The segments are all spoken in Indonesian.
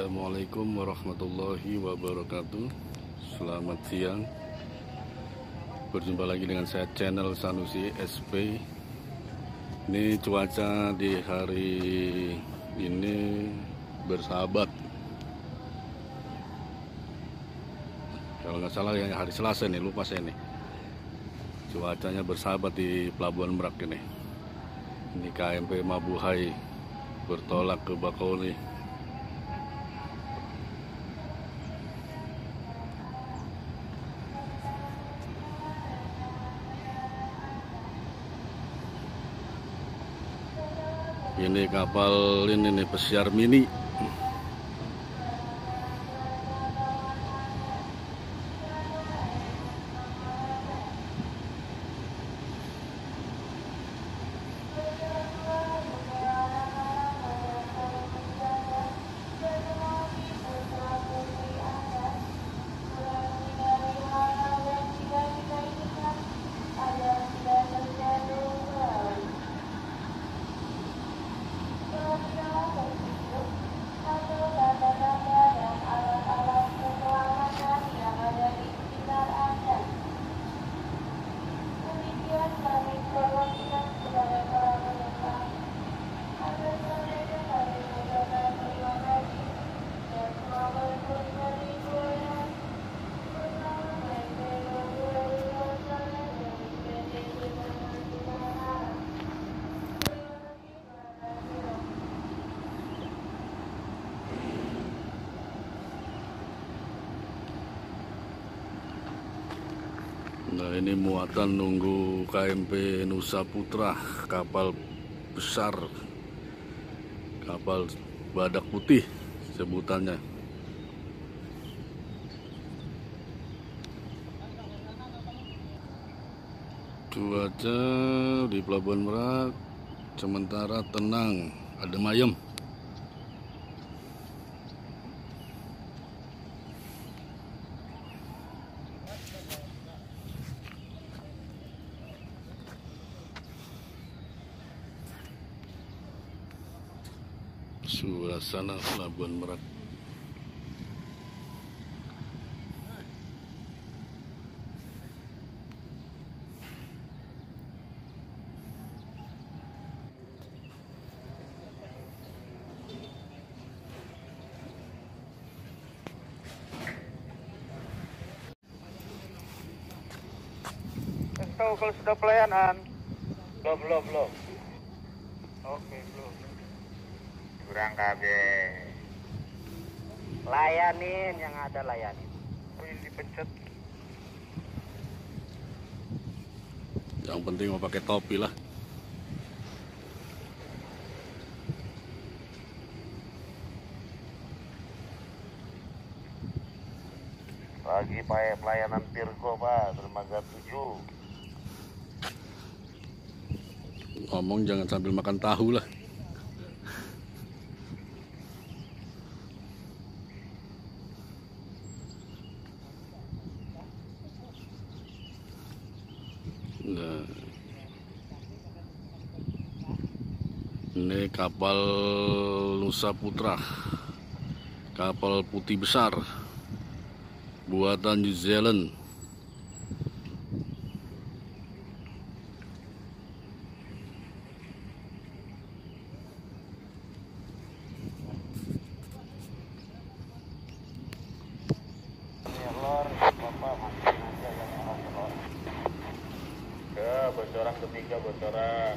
Assalamualaikum warahmatullahi wabarakatuh. Selamat siang. Berjumpa lagi dengan saya channel Sanusi SP. Ini cuaca di hari ini bersahabat. Kalau nggak salah ya hari Selasa nih, lupa saya nih. Cuacanya bersahabat di Pelabuhan Merak ini. Ini KMP Mabuhay bertolak ke Bakauheni. Ini kapal ini nih, pesiar mini. Nah, ini muatan nunggu KMP Nusa Putra, kapal besar, kapal badak putih sebutannya. Cuaca di Pelabuhan Merak sementara tenang, adem ayem. Suasana Pelabuhan Merak. Tahu kalau sudah pelayanan? Belum. Oke, belum. Kurang KB. Layanin yang ada, layanin. Oh, ini dipencet. Yang penting mau pakai topi lah. Lagi pelayanan Virgo Pak, dermaga 7. Ngomong jangan sambil makan tahu lah. Nah, ini kapal Nusa Putra, kapal putih besar buatan New Zealand. Bocoran ketiga, bocoran.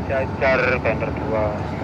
Jajar Banner 2.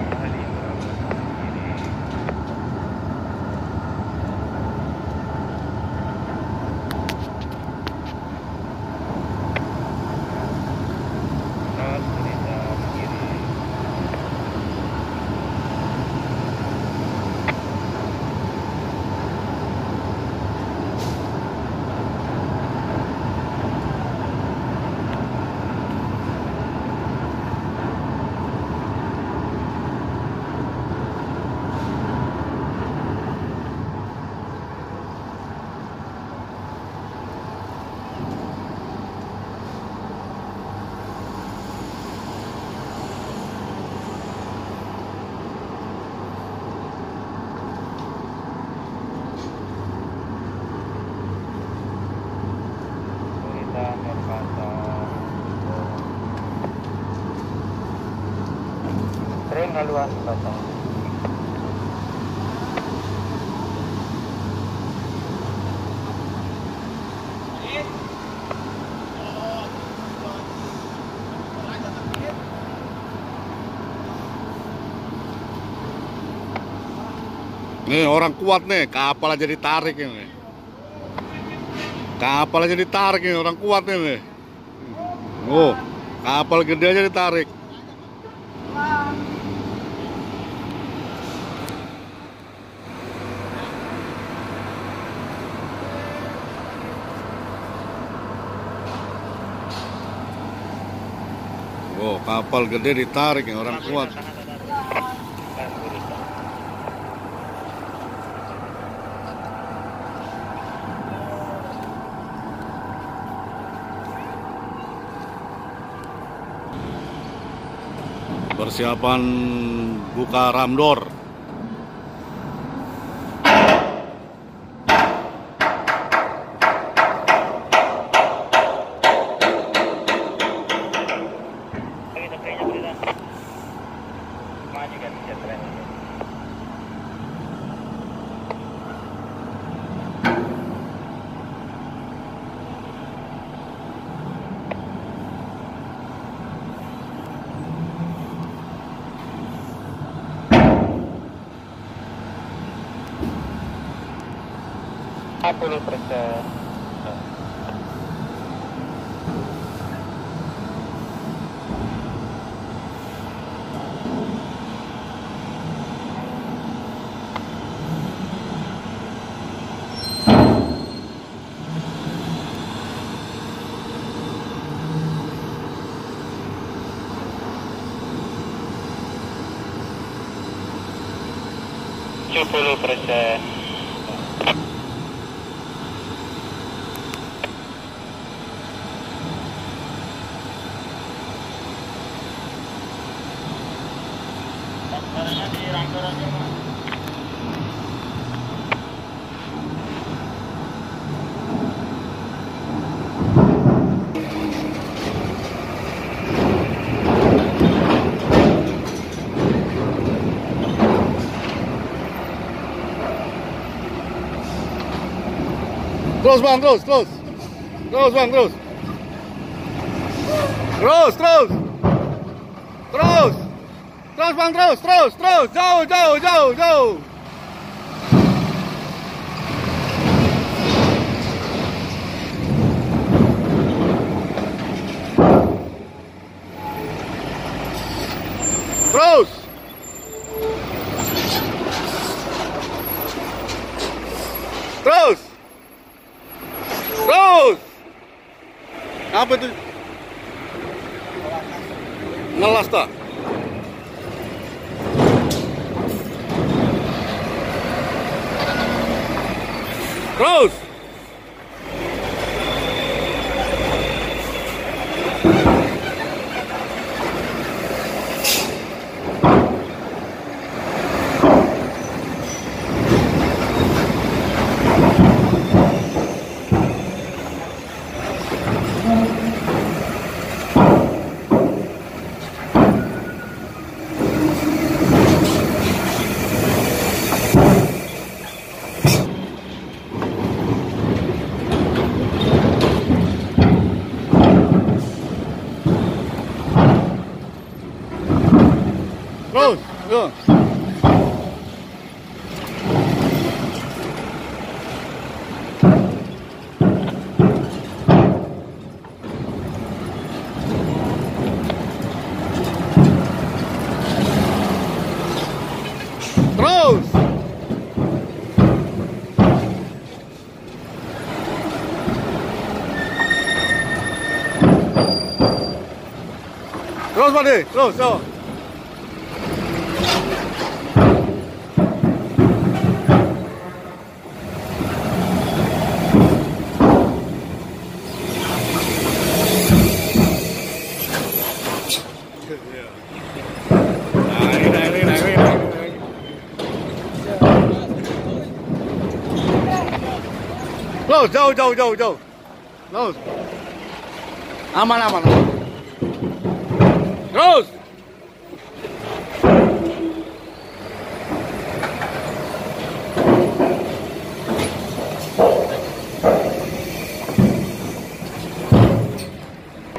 Sering haluan batang. Nih orang kuat nih, kapal aja ditarik ini. Kapal aja ditarik ini, orang kuat nih. Oh, kapal gede aja ditarik. Oh, kapal gede ditarik nih, orang kuat. Persiapan buka ramdor. Puluh persen. Puluh persen. Barangnya di rangkor aja, Pak. Terus bang, terus bang, terus bang, terus, jauh. Terus. Apa itu? Ngelas tak? Terus. Terus, yuk. Terus. Terus, Pak De. Terus, yuk. Terus, jauh. Terus. Aman. Terus.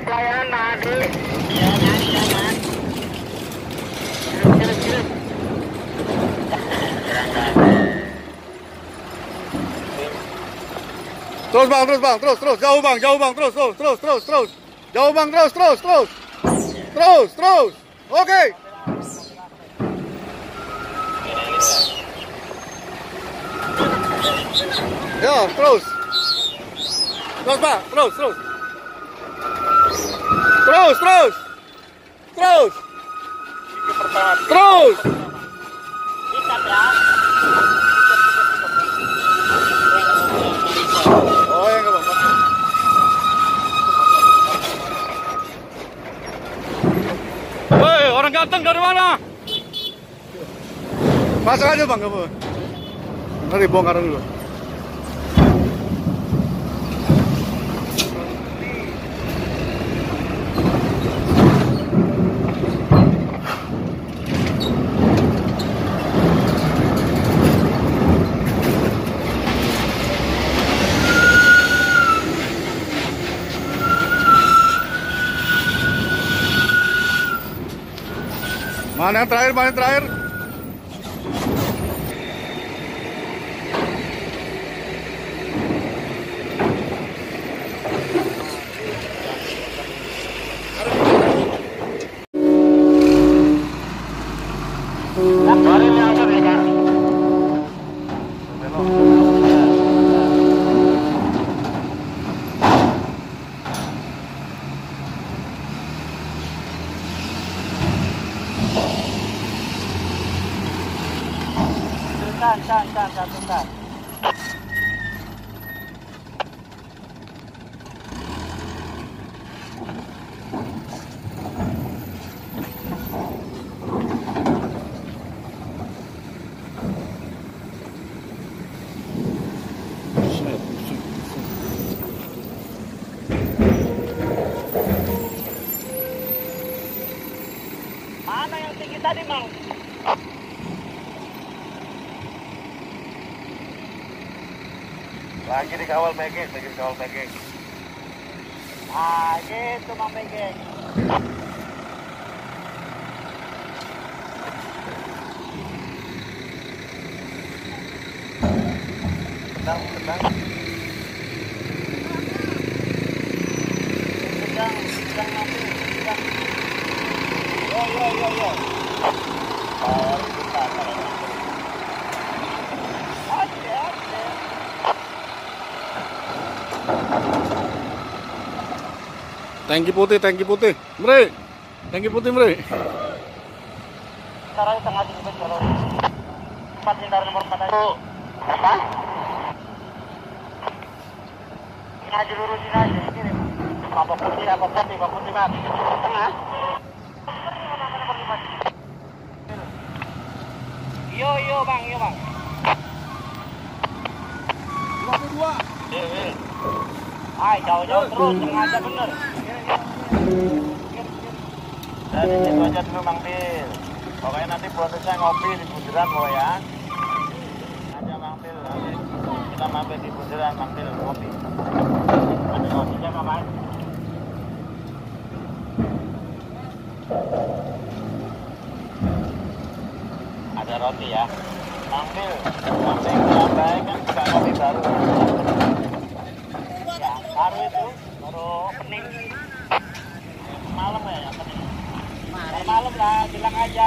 Pelayanan Nadi. Terus bang, terus, jauh bang, terus, jauh bang, terus, oke. Ya, terus bang, terus. Oh ya nggak bang. Hei, orang ganteng dari mana? Masuk aja bang, kamu. Nanti bongkar dulu. Mana yang terakhir? Bentar. Mana yang tinggi tadi, Mang? Lagi dikawal Megeng. Ah, gitu, Mang Megeng. Tenang. Sedang nanti. Yo. Tangki putih. Mre. Tangki putih, Mre. Sekarang tengah jemput kalau 4 hindar nomor 4 aja. Apa? Aja lurusin aja ini. Apa putih, Mas. Tengah. Yo, Bang. 52. Hai, jauh-jauh terus, tengah aja bener. Dan di situ aja dulu Mang Bil. Pokoknya nanti prosesnya ngopi di bundaran pokoknya ya. Aja Mang Bil, nanti kita mampir di bundaran Mang Bil ngopi. Ada ngopinya Pak Mas? ada roti ya. Mang Pil, sampai yang baik kan juga kopi baru. Ya, baru itu, baru pening. Malam ya, pening. Malam lah, bilang aja.